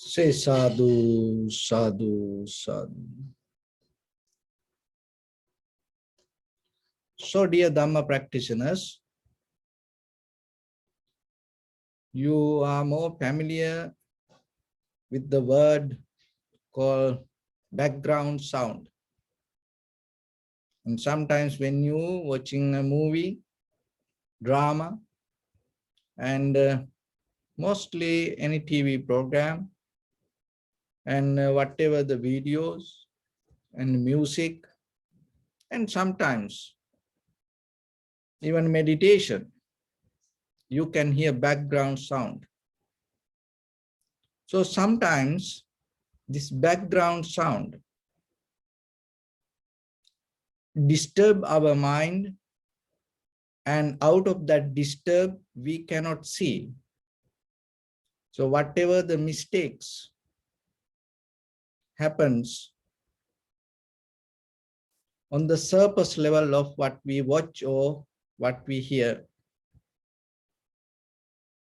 Say sadhu, sadhu, sadhu. So, dear Dharma practitioners, you are more familiar with the word called background sound. And sometimes when you watching a movie, drama, and mostly any TV program, and whatever the videos and music, and sometimes even meditation, you can hear background sound. So sometimes this background sound disturb our mind, and out of that disturb we cannot see. So whatever the mistakes happens on the surface level of what we watch or what we hear.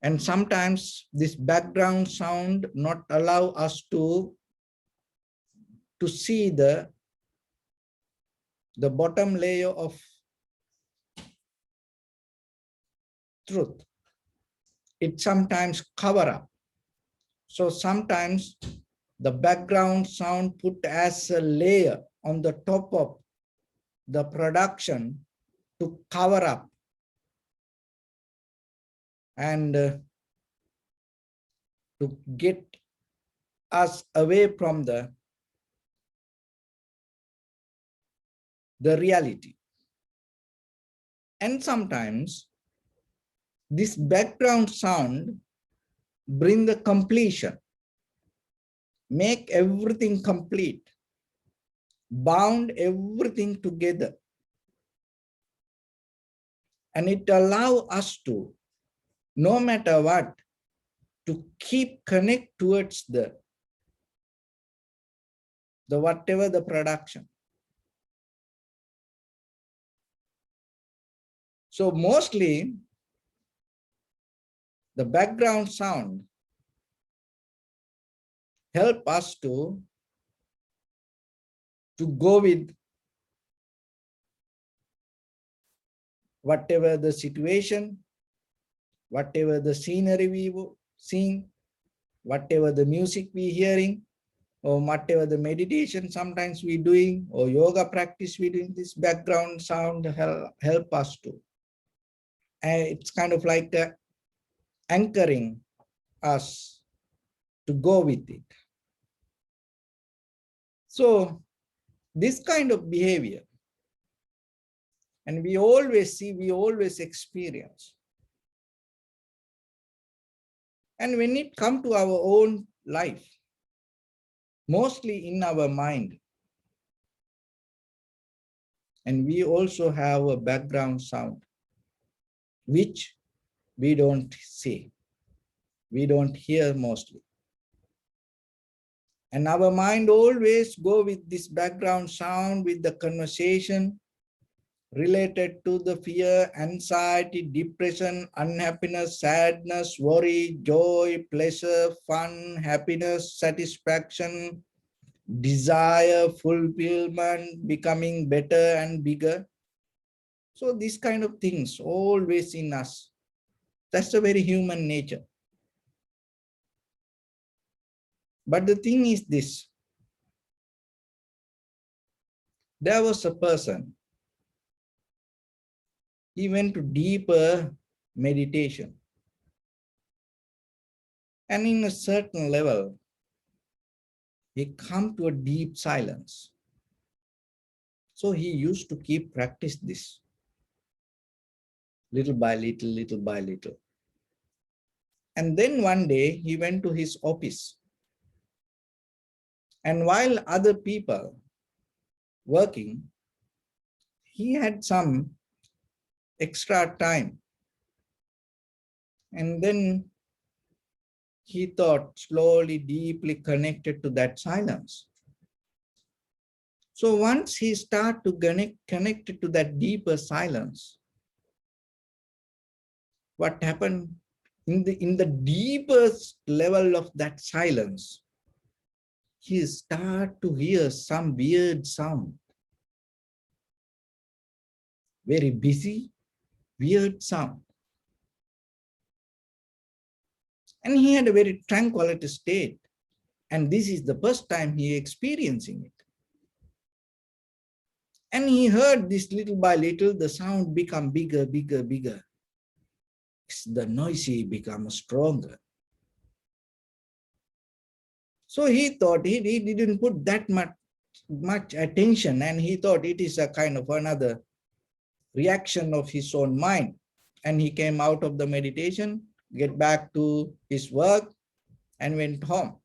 And sometimes this background sound not allow us to see the bottom layer of truth. It sometimes cover up. So sometimes the background sound put as a layer on the top of the production to cover up and to get us away from the reality. And sometimes this background sound bring the completion, make everything complete, bound everything together. And it allow us to, no matter what, to keep connect towards the whatever the production. So mostly the background sound help us to go with whatever the situation, whatever the scenery we seeing, whatever the music we hearing, or whatever the meditation sometimes we doing, or yoga practice we doing, this background sound help us to. And it's kind of like anchoring us to go with it. So this kind of behavior, and we always see, we always experience. And when it comes to our own life, mostly in our mind, and we also have a background sound, which we don't see, we don't hear mostly. And our mind always go with this background sound, with the conversation related to the fear, anxiety, depression, unhappiness, sadness, worry, joy, pleasure, fun, happiness, satisfaction, desire, fulfillment, becoming better and bigger. So these kind of things always in us. That's a very human nature. But the thing is this. There was a person, he went to deeper meditation. And in a certain level, he come to a deep silence. So he used to keep practice this, little by little, little by little. And then one day he went to his office. And while other people working, he had some extra time. And then he thought, slowly, deeply connected to that silence. So once he started to connect to that deeper silence, what happened in the deepest level of that silence, he start to hear some weird sound, very busy, weird sound. And he had a very tranquility state. And this is the first time he experiencing it. And he heard this little by little, the sound become bigger, bigger, bigger. The noisy become stronger. So he thought he didn't put that much attention, and he thought it is a kind of another reaction of his own mind. And he came out of the meditation, get back to his work, and went home.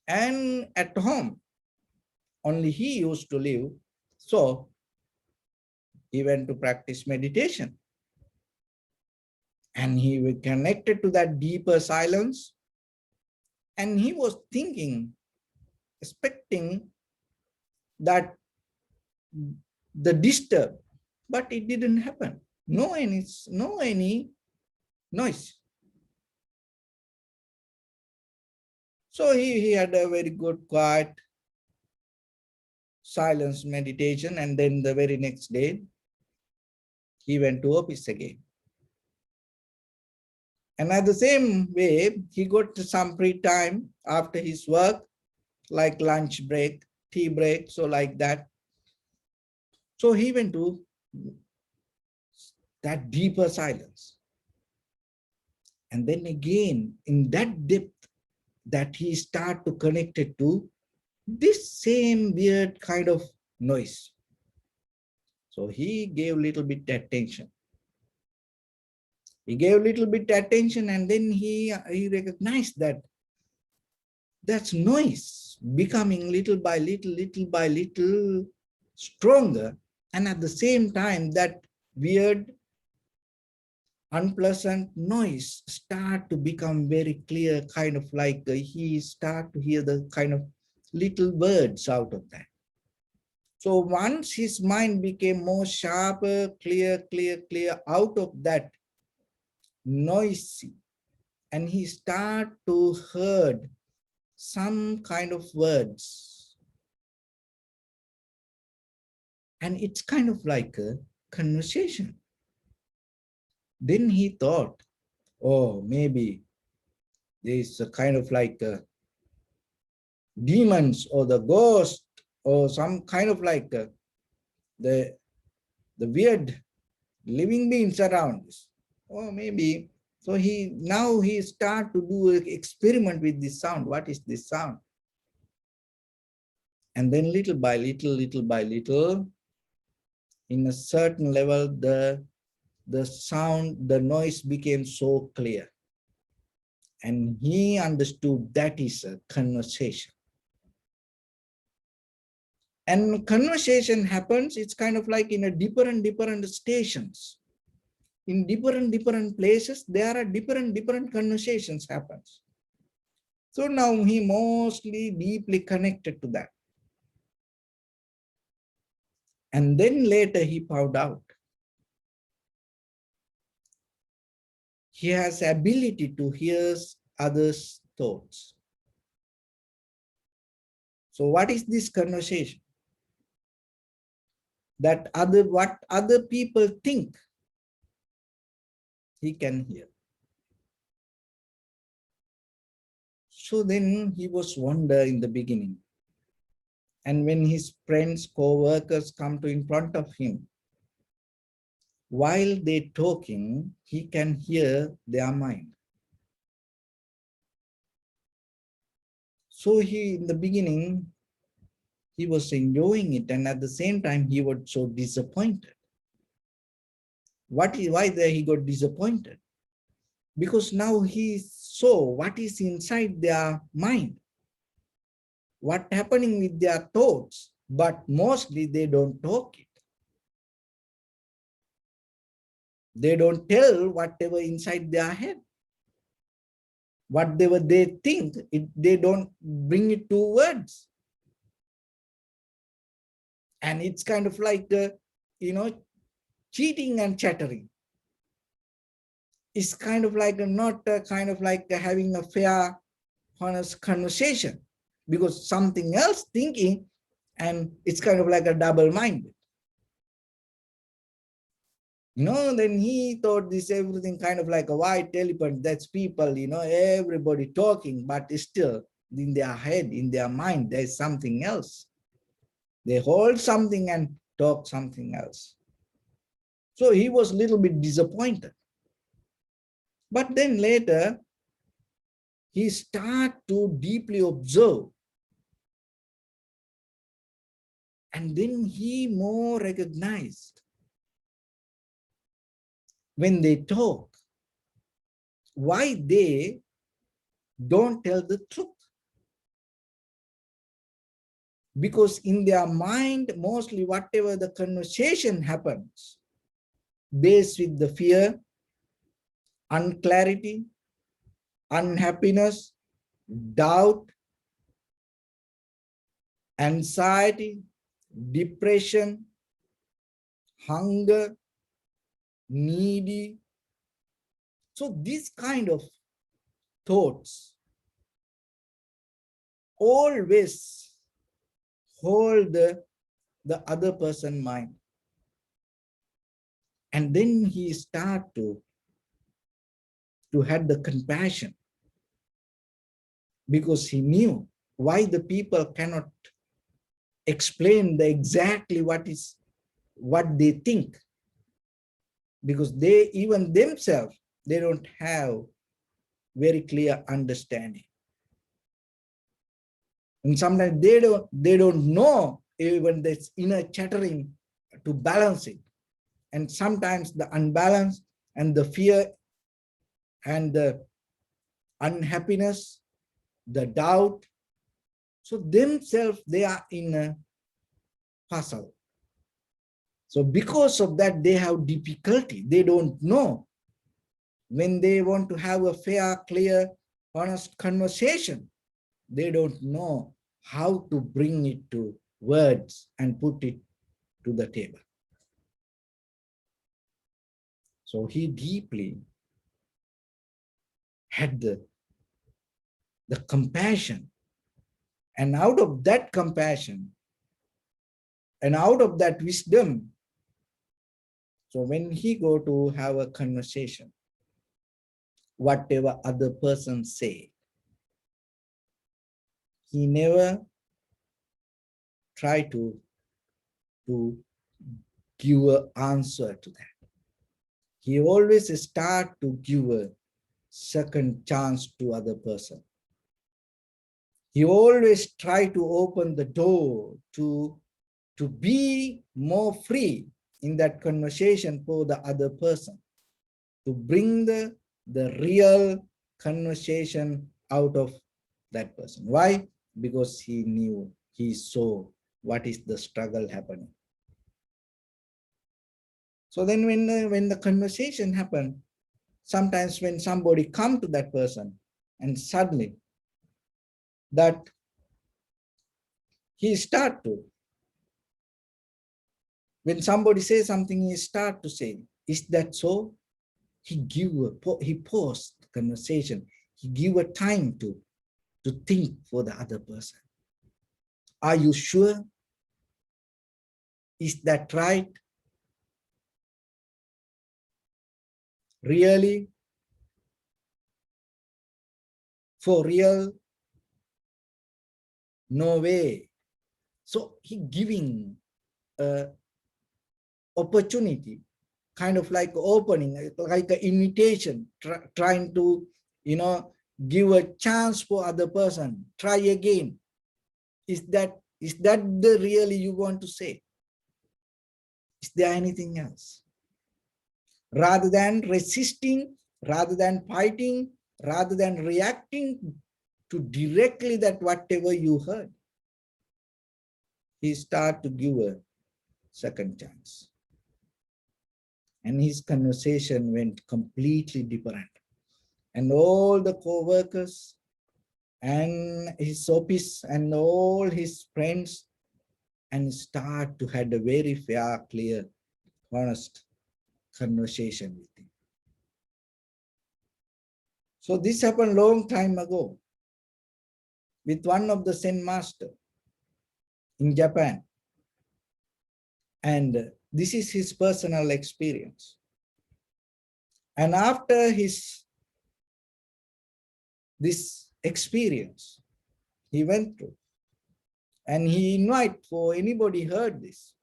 And at home, only he used to live. So he went to practice meditation. And he was connected to that deeper silence. And he was thinking, expecting that the disturb, but it didn't happen. No any noise. So he had a very good, quiet, silence meditation, and then the very next day, he went to office again. And at the same way, he got some free time after his work, like lunch break, tea break, so like that. So he went to that deeper silence. And then again, in that depth, that he start to connect it to this same weird kind of noise. So he gave little bit attention. He gave little bit attention, and then he recognized that that's noise becoming little by little stronger. And at the same time, that weird, unpleasant noise start to become very clear, kind of like he start to hear the kind of little words out of that. So once his mind became more sharper, clear out of that noisy, and he start to heard some kind of words. And it's kind of like a conversation. Then he thought, oh, maybe there's a kind of like demons or the ghost or some kind of like the weird living beings around us. Or maybe, so now he start to do an experiment with this sound. What is this sound? And then little by little, in a certain level, the sound, the noise became so clear. And he understood that is a conversation. And conversation happens, it's kind of like in a different stations. In different places, there are different conversations happens. So now he mostly deeply connected to that. And then later he found out he has ability to hear others' thoughts. So what is this conversation? That what other people think, he can hear. So then he was wonder in the beginning. And when his friends, co-workers come to in front of him, while they talking, he can hear their mind. So in the beginning, he was enjoying it, and at the same time, he was so disappointed. Why there he got disappointed? Because now he saw what is inside their mind, what happening with their thoughts, but mostly they don't talk it. They don't tell whatever inside their head. Whatever they think, they don't bring it to words. And it's kind of like, cheating and chattering. It's kind of like not kind of like having a fair, honest conversation, because something else thinking, and it's kind of like a double mind. Then he thought this everything kind of like a white elephant, that's people, everybody talking, but still in their head, in their mind, there's something else. They hold something and talk something else. So he was a little bit disappointed. But then later, he started to deeply observe. And then he more recognized when they talk, why they don't tell the truth. Because in their mind, mostly whatever the conversation happens, based with the fear, unclarity, unhappiness, doubt, anxiety, depression, hunger, needy. So these kind of thoughts always hold the other person's mind. And then he start to have the compassion, because he knew why the people cannot explain exactly what they think, because they even themselves, they don't have very clear understanding. And sometimes they don't know even this inner chattering to balance it. And sometimes the unbalance and the fear and the unhappiness, the doubt, so themselves, they are in a puzzle. So because of that, they have difficulty. They don't know when they want to have a fair, clear, honest conversation. They don't know how to bring it to words and put it to the table. So he deeply had the compassion. And out of that compassion and out of that wisdom, so when he go to have a conversation, whatever other person say, he never try to give an answer to that. He always start to give a second chance to other person. He always try to open the door to be more free in that conversation for the other person, to bring the real conversation out of that person. Why? Because he knew, he saw what is the struggle happening. So then when the conversation happened, sometimes when somebody come to that person and suddenly that he start to, when somebody says something, he start to say, is that so? He paused the conversation. He give a time to think for the other person. Are you sure? Is that right? Really? For real? No way. So he giving a opportunity, kind of like opening, like an invitation, trying to, give a chance for other person. Try again. Is that the really you want to say? Is there anything else? Rather than resisting, rather than fighting, rather than reacting to directly that whatever you heard, he start to give a second chance. And his conversation went completely different. And all the co-workers and his office and all his friends and start to have a very fair, clear, honest conversation with him. So this happened long time ago. with one of the Zen master in Japan. And this is his personal experience. And after this experience he went through, and he invite for anybody heard this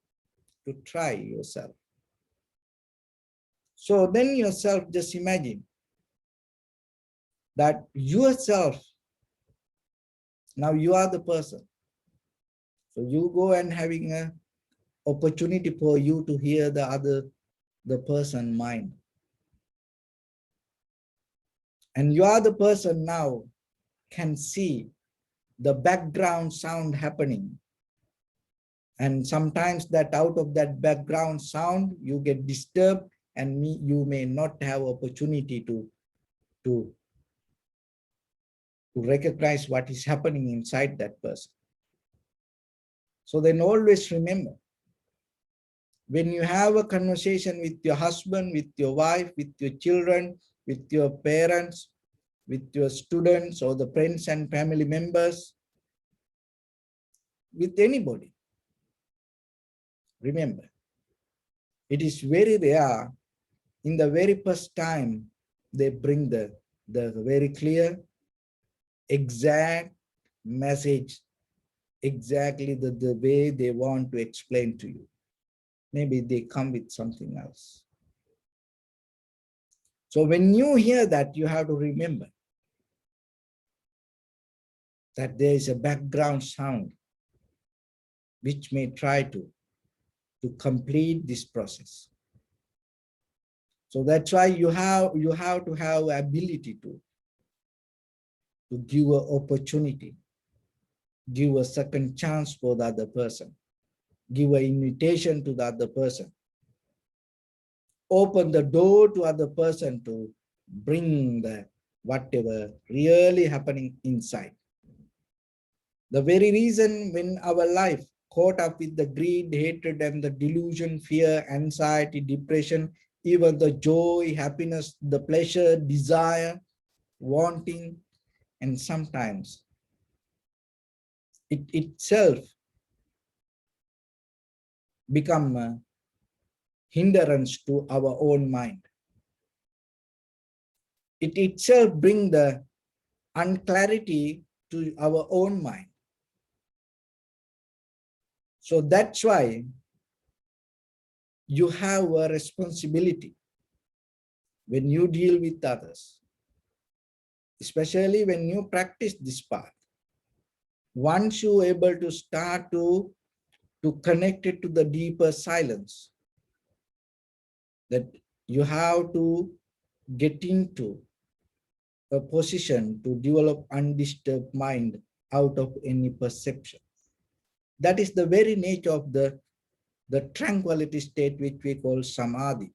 to try yourself. So then yourself just imagine that yourself, now you are the person. So you go and having a opportunity for you to hear the person mind. And you are the person now can see the background sound happening. And sometimes that out of that background sound, you get disturbed, and you may not have opportunity to recognize what is happening inside that person. So then always remember, when you have a conversation with your husband, with your wife, with your children, with your parents, with your students or the friends and family members, with anybody, remember, it is very rare in the very first time they bring the very clear, exact message, exactly the way they want to explain to you. Maybe they come with something else. So when you hear that, you have to remember that there is a background sound which may try to complete this process. So that's why you have to have ability to give an opportunity, give a second chance for the other person, give an invitation to the other person, open the door to other person to bring the whatever really happening inside. The very reason when our life caught up with the greed, hatred, and the delusion, fear, anxiety, depression, even the joy, happiness, the pleasure, desire, wanting, and sometimes it itself become a hindrance to our own mind. It itself bring the unclarity to our own mind. So that's why you have a responsibility when you deal with others, especially when you practice this path. Once you're able to start to connect it to the deeper silence, that you have to get into a position to develop undisturbed mind out of any perception. That is the very nature of the tranquility state which we call samadhi.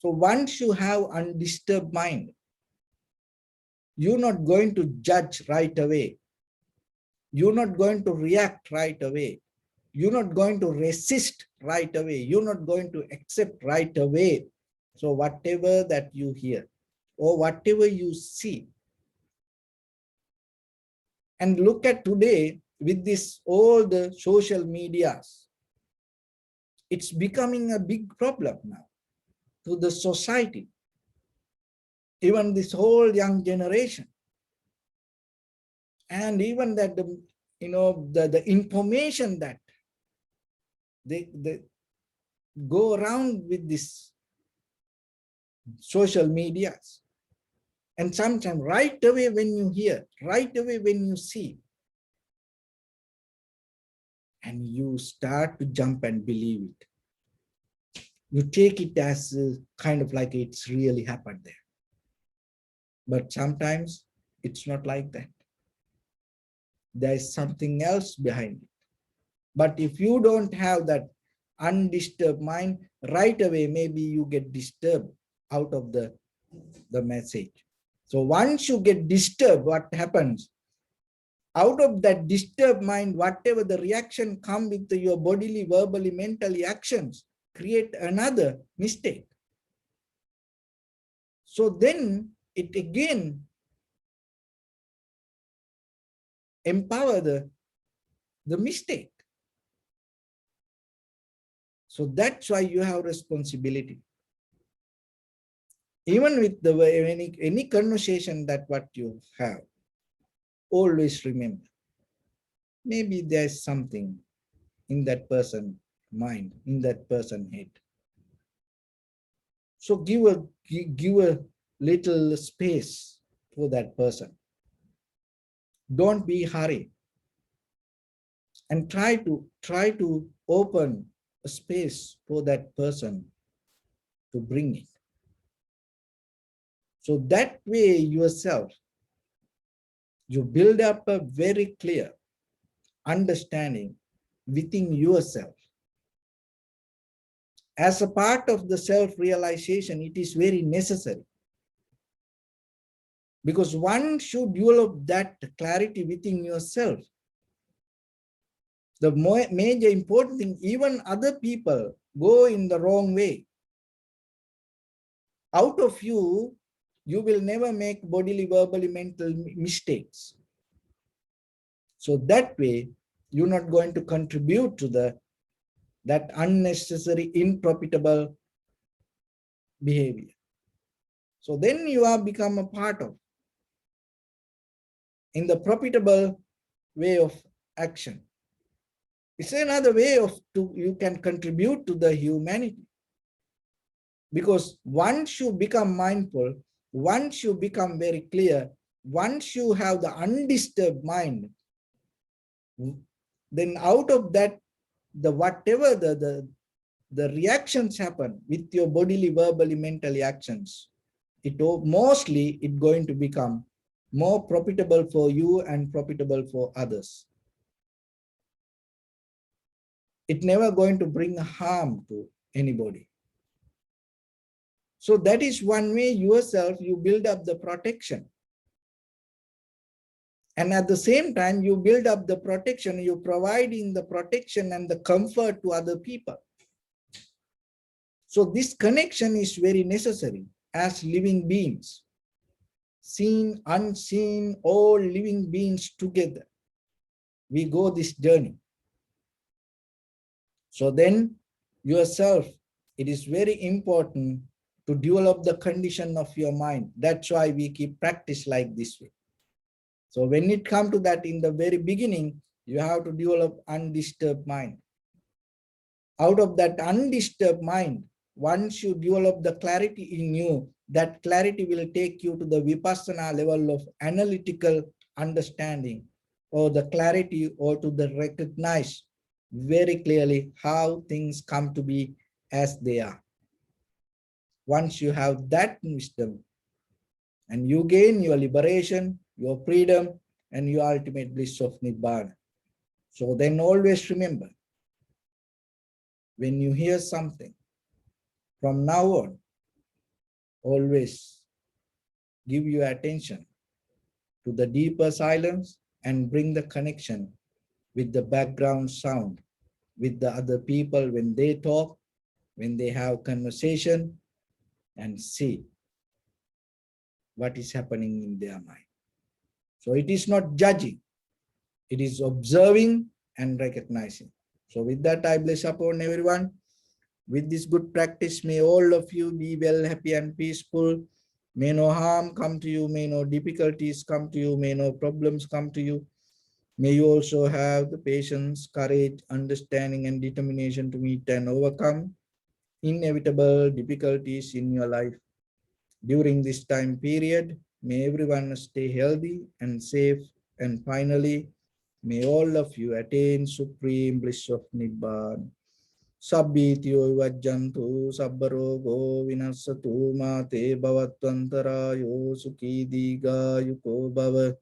So once you have undisturbed mind, you're not going to judge right away. You're not going to react right away. You're not going to resist right away. You're not going to accept right away. So whatever that you hear or whatever you see, and look at today with this all the social medias, it's becoming a big problem now to the society, even this whole young generation. And even that the information that they go around with this social medias, and sometimes right away when you hear, right away when you see, and you start to jump and believe it, you take it as kind of like it's really happened there. But sometimes it's not like that. There's something else behind it. But if you don't have that undisturbed mind, right away maybe you get disturbed out of the message. So once you get disturbed, what happens? Out of that disturbed mind, whatever the reaction come with your bodily, verbally, mentally actions, create another mistake. So then it again empower the mistake. So that's why you have responsibility. Even with the any conversation that what you have, always remember, maybe there's something in that person mind, in that person head. So give a little space for that person. Don't be hurry, and try to open a space for that person to bring it. So that way yourself, you build up a very clear understanding within yourself. As a part of the self-realization, it is very necessary, because one should develop that clarity within yourself. The major important thing, even other people go in the wrong way. Out of you, you will never make bodily, verbally, mental mistakes. So that way, you're not going to contribute to that unnecessary, unprofitable behavior. So then you have become a part of in the profitable way of action. It's another way of you can contribute to the humanity. Because once you become mindful, once you become very clear, once you have the undisturbed mind, then out of that, the whatever the reactions happen with your bodily, verbally, mentally actions, it mostly it going to become more profitable for you and profitable for others. It never going to bring harm to anybody. So that is one way yourself, you build up the protection. And at the same time, you build up the protection, you're providing the protection and the comfort to other people. So this connection is very necessary as living beings. Seen, unseen, all living beings together. We go this journey. So then yourself, it is very important to develop the condition of your mind. That's why we keep practice like this way. So when it comes to that in the very beginning, you have to develop undisturbed mind. Out of that undisturbed mind, once you develop the clarity in you, that clarity will take you to the vipassana level of analytical understanding, or the clarity, or to the recognize very clearly how things come to be as they are. Once you have that wisdom, and you gain your liberation, your freedom, and your ultimate bliss of Nibbana. So then always remember, when you hear something, from now on, always give your attention to the deeper silence and bring the connection with the background sound, with the other people when they talk, when they have conversation, and see what is happening in their mind. So it is not judging, it is observing and recognizing. So with that, I bless upon everyone. With this good practice, may all of you be well, happy and peaceful. May no harm come to you, may no difficulties come to you, may no problems come to you. May you also have the patience, courage, understanding, and determination to meet and overcome inevitable difficulties in your life. During this time period, may everyone stay healthy and safe. And finally, may all of you attain supreme bliss of Nibbana. Sabbityo vajjantu sabbarogo vinassatu mate bhavatvantarayo sukhi digayuko bhava.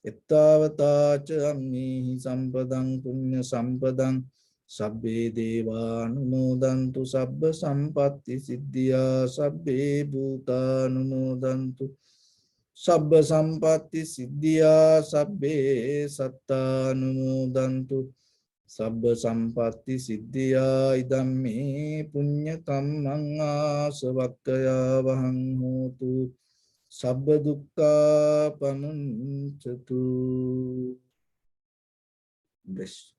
Ittavata ca ammihi sampadang punya sampadang sabbe deva numodantu sabba sampatti siddhya sabbe bhuta numodantu sabba sampatti siddhya sabbe satta numodantu sabba sampatti siddhya idammi punya kammang asavakkaya vahang hotu Sabba dukkha pamuncatu. Bless.